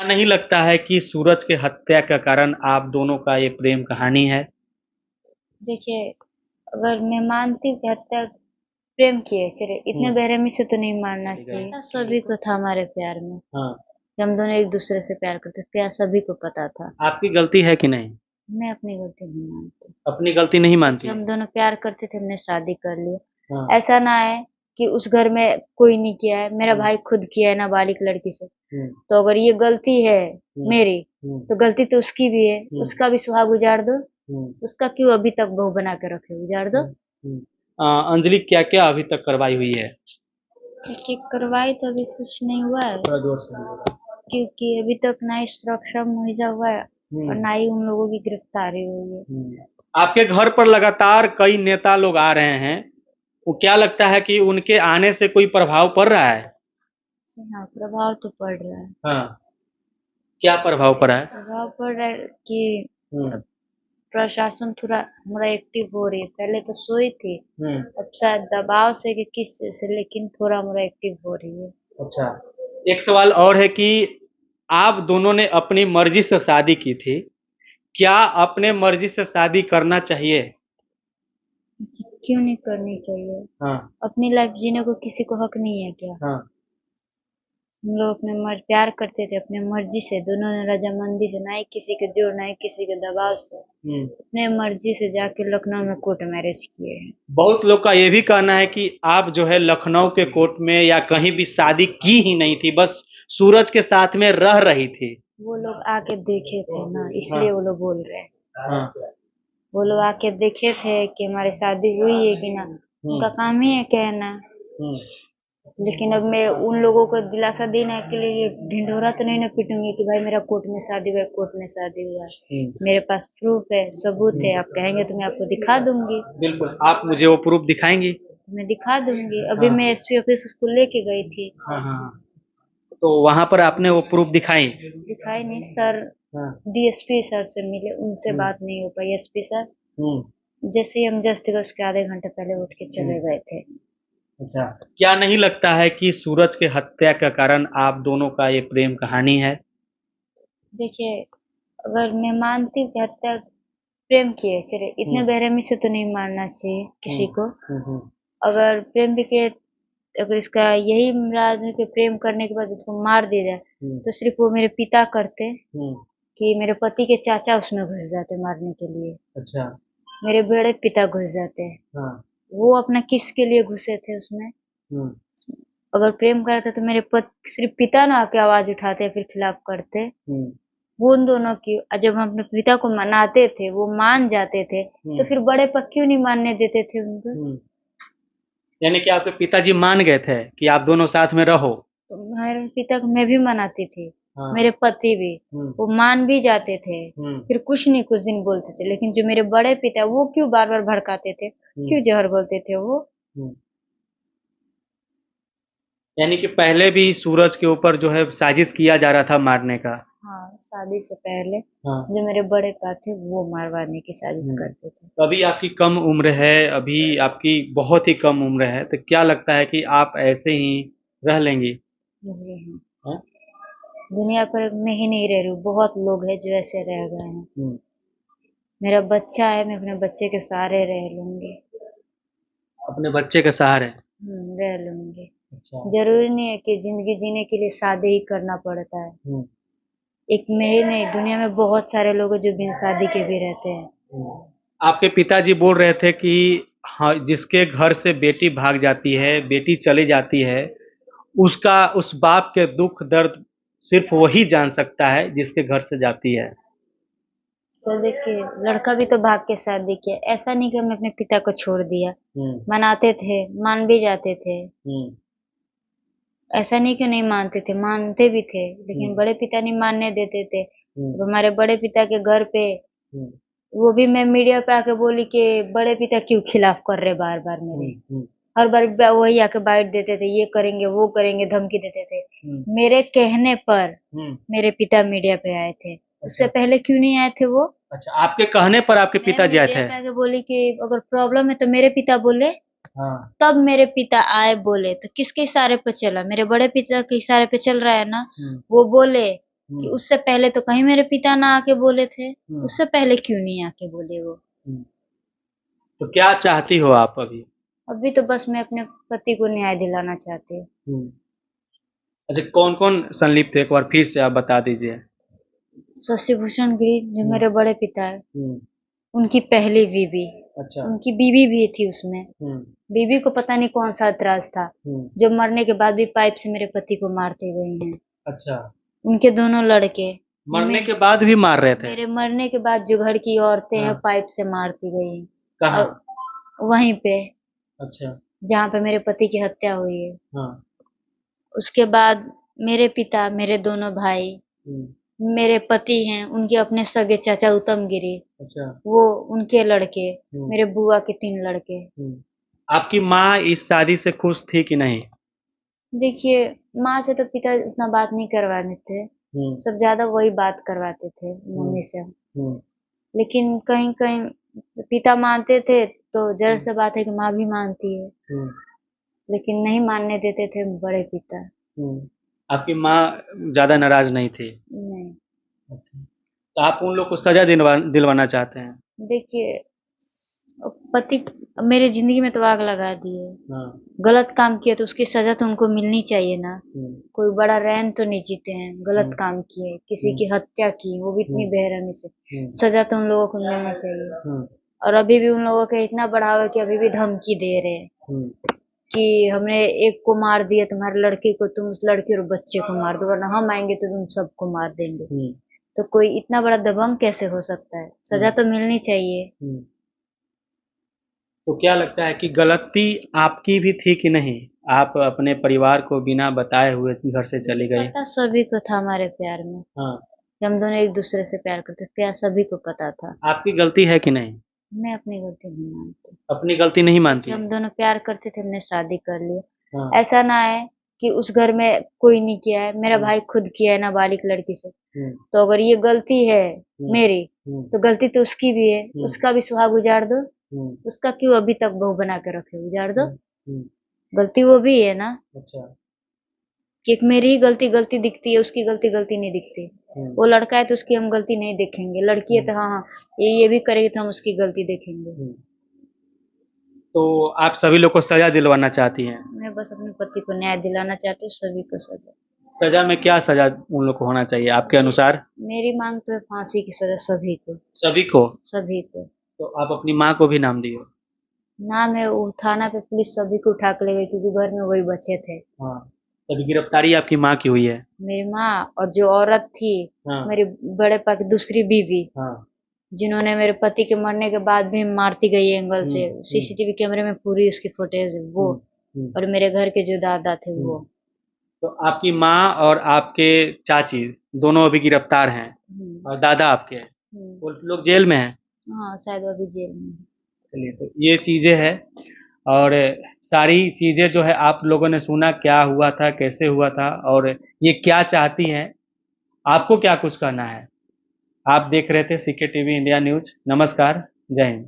क्या नहीं लगता है कि सूरज के हत्या का कारण आप दोनों का ये प्रेम कहानी है? देखिए, अगर मैं मानती हूँ कि हत्या प्रेम की है, चलिए इतने हुँ, बेरहमी से तो नहीं मारना ठीक है। चाहिए। सभी को था हमारे प्यार में हाँ, कि हम दोनों एक दूसरे से प्यार करते थे, प्यार सभी को पता था। आपकी गलती है कि नहीं? मैं अपनी गलती नहीं मानती अपनी गलती नहीं क्योंकि मानती हम हैं? दोनों प्यार करते थे, हमने शादी कर लिया। हाँ, ऐसा ना है कि उस घर में कोई नहीं किया है, मेरा हुँ, भाई खुद किया है नाबालिग लड़की से। हुँ, तो अगर ये गलती है हुँ, मेरी, हुँ, तो गलती तो उसकी भी है। हुँ, उसका भी सुहाग उजाड़ दो। हुँ, उसका क्यों अभी तक बहू बना के रखे, उजाड़ दो। हुँ, हुँ। अंजलि क्या-क्या अभी तक कार्रवाई हुई है? क्योंकि कार्रवाई तो अभी कुछ नहीं हुआ है, थोड़ा जोर से बोलिएगा। क्योंकि अभी तक ना ही सुरक्षा मुहैया हुआ है हुँ, और ना ही उन लोगों की गिरफ्तारी हुई है। हुँ। आपके घर पर लगातार कई नेता लोग आ रहे हैं। वो क्या लगता है कि उनके आने से कोई प्रभाव पड़ रहा है? जी हाँ, प्रभाव तो पड़ रहा है। हाँ, क्या प्रभाव पड़ा है? प्रभाव पड़ रहा है कि हुँ, प्रशासन थोड़ा हमारा एक्टिव हो रही है। पहले तो सोई थी, हुँ, अब शायद दबाव से कि किस चीज़ से, लेकिन थोड़ा हमारा एक्टिव हो रही है। अच्छा। एक सवाल और है कि आप दोनों ने अपनी मर्ज़ी से शादी की थी। क्या अपने मर्ज़ी से शादी करना चाहिए? क्यों नहीं करनी चाहिए? हाँ, अपनी लाइफ जीने को किसी को हक नहीं है क्या? हाँ, हम लोग अपने प्यार करते थे अपने मर्जी से, दोनों ने रजामंदी से, ना ही किसी के जोर ना ही किसी के दबाव से, हुँ। अपने मर्जी से जाके लखनऊ में कोर्ट मैरिज किए हैं। बहुत लोग का ये भी कहना है कि आप जो है लखनऊ के कोर्ट में या कहीं भी शादी की ही नहीं थी, बस सूरज के साथ में रह रही थी। वो लोग आके देखे थे ना, हाँ, इसलिए वो लोग बोल रहे हैं। हाँ, वो लोग आके देखे थे कि हमारी शादी हुई है कि ना। हुँ, उनका काम ही है कहना। हुँ, लेकिन अब मैं उन लोगों को दिलासा देने के लिए ढिंढोरा तो नहीं ना पीटूंगी कि भाई मेरा कोर्ट में शादी हुआ है, कोर्ट में शादी हुआ है। हुँ, मेरे पास प्रूफ है, सबूत है, आप कहेंगे तो मैं आपको दिखा दूंगी। बिल्कुल, आप मुझे वो प्रूफ़ दिखाएँगी? तो मैं दिखा दूंगी। अभी हाँ, मैं एसपी ऑफिस उसको लेके गई थी। हाँ, हाँ, हाँ। तो वहाँ पर आपने वो प्रूफ़ दिखाई? दिखाई नहीं सर। हाँ, डीएसपी सर से मिले, उनसे हुँ, बात नहीं हो पाई। एसपी सर हुँ, जैसे ही हम जस्ट गए उसके आधे घंटे पहले उठ के हुँ, चले गए थे। अच्छा। क्या नहीं लगता है कि सूरज के हत्या का कारण आप दोनों का ये प्रेम कहानी है? देखिए, अगर मैं मानती हूँ कि हत्या प्रेम की है, चलिए हुँ, इतने बेरहमी से तो नहीं मारना चाहिए हुँ, किसी को। हुँ, हुँ, अगर प्रेम भी किए, अगर इसका यही राज है कि प्रेम करने के बाद उसको मार दिया जाए, हुँ, तो सिर्फ वो मेरे पिता करते हुँ, कि मेरे पति के चाचा उसमें घुस जाते मारने के लिए। अच्छा, मेरे बड़े पिता घुस जाते। हाँ, वो अपना किसके लिए घुसे थे उसमें? हुँ, अगर प्रेम करते तो मेरे सिर्फ पिता ना आके आवाज उठाते फिर खिलाफ करते। हुँ, वो उन दोनों की, जब हम अपने पिता को मनाते थे, वो मान जाते थे, तो हुँ, फिर बड़े पक क्यों नहीं मानने देते थे उनको? हुँ। यानी कि आपके पिताजी मान गए थे कि आप दोनों साथ में रहो? तो मेरे पिता को मैं भी मनाती थी, हाँ, मेरे पति भी, हुँ, वो मान भी जाते थे। हुँ, फिर कुछ नहीं कुछ दिन बोलते थे, लेकिन जो मेरे बड़े पिता वो क्यों बार-बार भड़काते थे? हुँ, क्यों जहर बोलते थे वो? हुँ। यानी कि पहले भी सूरज के ऊपर जो है साजिश किया जा रहा था मारने का? हाँ, शादी से पहले हाँ, जो मेरे बड़े पा थे वो मारवाने की साजिश हुँ। करते थे। तो अभी आपकी कम उम्र है, अभी आपकी बहुत ही कम उम्र है, तो क्या लगता है कि आप ऐसे ही रह लेंगी? जी हाँ, हाँ? दुनिया पर मैं ही नहीं रह रही हूँ, बहुत लोग हैं जो ऐसे रह गए हैं। हुँ, मेरा बच्चा है, मैं अपने बच्चे के सहारे रह लूँगी। अपने बच्चे के सहारे? रह लूँगी। अच्छा, ज़रूरी नहीं है कि ज़िंदगी जीने के लिए शादी ही करना पड़ता है। हुँ, एक मैं ही नहीं, दुनिया में बहुत सारे लोग हैं जो बिन शादी के भी रहते हैं। हुँ। आपके पिताजी बोल रहे थे कि हाँ, जिसके घर से बेटी भाग जाती है, बेटी चली जाती है, उसका उस बाप के दुःख दर्द सिर्फ़ वही जान सकता है जिसके घर से जाती है। तो देखिए, लड़का भी तो भाग के शादी किया, ऐसा नहीं कि हमने अपने पिता को छोड़ दिया। हुँ, मनाते थे, मान भी जाते थे। हुँ, ऐसा नहीं कि नहीं मानते थे, मानते भी थे, हुँ, लेकिन बड़े पिता नहीं मानने देते थे। हुँ, अब हमारे बड़े पिता के घर पे, हुँ, वो भी मैं मीडिया पे आके बोली कि बड़े पिता क्यों खिलाफ कर रहे बार-बार हुँ, मेरे। हुँ, हर बार वही आके बाइट देते थे, ये करेंगे, वो करेंगे, धमकी देते थे। हुँ, मेरे कहने पर हुँ। मेरे पिता मीडिया पे आए थे। उससे अच्छा, पहले क्यों नहीं आए थे वो? अच्छा आपके कहने पर आपके मैं पिताजी आए मीडिया थे? पे आके बोली कि अगर प्रॉब्लम है तो मेरे पिता बोले, हाँ, तब मेरे पिता आए बोले। तो किसके इशारे पे चला? मेरे बड़े पिता के इशारे पे चल रहा है ना। हुँ, वो बोले, कि उससे पहले तो कहीं मेरे पिता ना आके बोले थे, उससे पहले क्यों नहीं आके बोले वो। तो क्या चाहती हो आप अभी? अभी तो बस मैं अपने पति को न्याय दिलाना चाहती हूँ। अच्छा, कौन कौन संलिप्त है, एक बार फिर से आप बता दीजिए। शशि भूषण गिरी जो मेरे बड़े पिता है, हम्म, उनकी पहली बीवी, अच्छा। उनकी बीवी भी थी उसमें। बीवी को पता नहीं कौन सा एतराज था, जो मरने के बाद भी पाइप से मेरे पति को मारते गई हैं। अच्छा, उनके दोनों लड़के मरने के बाद भी मार रहे थे? मेरे मरने के बाद जो घर की औरतें हैं हाँ। पाइप से मारती गई हैं। कहाँ? वहीं पे अच्छा। जहाँ पे मेरे पति की हत्या हुई है। हाँ। उसके बाद मेरे पिता, मेरे दोनों भाई, मेरे पति हैं, उनके अपने सगे चाचा उत्तम गिरी, अच्छा। वो उनके लड़के, मेरे बुआ के 3 लड़के। आपकी माँ इस शादी से खुश थी कि नहीं? देखिए, माँ से तो पिता उतना बात नहीं करवाते थे, सब ज्यादा वही बात करवाते थे मम्मी से। लेकिन कहीं कहीं पिता मानते थे तो जड़ से बात है कि माँ भी मानती है, लेकिन नहीं मानने देते थे बड़े पिता। आपकी माँ ज्यादा नाराज नहीं थी? नहीं। अच्छा। तो आप उन लोग को सजा दिलवाना चाहते हैं? देखिए, पति मेरे जिंदगी में तो आग लगा दिए, हाँ। गलत काम किया तो उसकी सजा तो उनको मिलनी चाहिए ना। कोई बड़ा रैन तो नहीं जीते हैं, गलत काम किए, किसी की हत्या की, वो भी इतनी बेरहमी से, सजा तो उन लोगों को मिलनी चाहिए। और अभी भी उन लोगों का इतना बढ़ावा है कि अभी भी धमकी दे रहे हैं कि हमने एक को मार दिया, तुम्हारे लड़के को, तुम उस लड़के और बच्चे को मार दो, वरना हम आएंगे तो तुम सबको मार देंगे। तो कोई इतना बड़ा दबंग कैसे हो सकता है? सजा तो मिलनी चाहिए। तो क्या लगता है कि गलती आपकी भी थी कि नहीं? आप अपने परिवार को बिना बताए हुए घर से चली गई। पता सभी को था हमारे प्यार में, हाँ। कि हम दोनों एक दूसरे से प्यार करते, प्यार सभी को पता था। आपकी गलती है कि नहीं? मैं अपनी गलती नहीं मानती। अपनी गलती नहीं मानती? हम दोनों प्यार करते थे, हमने शादी कर लिया। हाँ। ऐसा ना है कि उस घर में कोई नहीं किया है, मेरा भाई खुद किया है नाबालिग लड़की से। तो अगर ये गलती है मेरी, तो गलती तो उसकी भी है, उसका भी सुहाग उजाड़ दो। उसका क्यों अभी तक बहू बना के रखे, उजाड़ दो। गलती वो भी है ना। अच्छा। कि एक मेरी ही गलती गलती दिखती है, उसकी गलती गलती नहीं दिखती। वो लड़का है तो उसकी हम गलती नहीं देखेंगे, लड़की है तो हाँ हाँ ये भी करेगी तो हम उसकी गलती देखेंगे। तो आप सभी लोग को सजा दिलवाना चाहती हैं? मैं बस अपने पति को न्याय दिलाना चाहती हूँ, सभी को सजा। सजा में क्या सजा उन लोग को होना चाहिए आपके अनुसार? मेरी मांग तो है फांसी की सजा सभी को। सभी को? सभी को। तो आप अपनी माँ को भी नाम दिए? नाम है, वो थाना पे पुलिस सभी को उठा के ले गई क्योंकि घर में वही बचे थे। हाँ। तभी गिरफ्तारी आपकी माँ की हुई है? मेरी माँ और जो औरत थी, हाँ। मेरे बड़े पा की दूसरी बीवी, हाँ। जिन्होंने मेरे पति के मरने के बाद भी मारती गई एंगल से, सीसीटीवी कैमरे में पूरी उसकी फुटेज है वो। और मेरे घर के जो दादा थे वो। तो आपकी माँ और आपके चाची दोनों अभी गिरफ्तार हैं, और दादा आपके वो लोग जेल में हैं? हाँ शायद वो अभी जेल में है। चलिए, तो ये चीजें हैं, और सारी चीजें जो है आप लोगों ने सुना, क्या हुआ था, कैसे हुआ था, और ये क्या चाहती हैं। आपको क्या कुछ कहना है? आप देख रहे थे CK टीवी इंडिया न्यूज। नमस्कार, जय हिंद।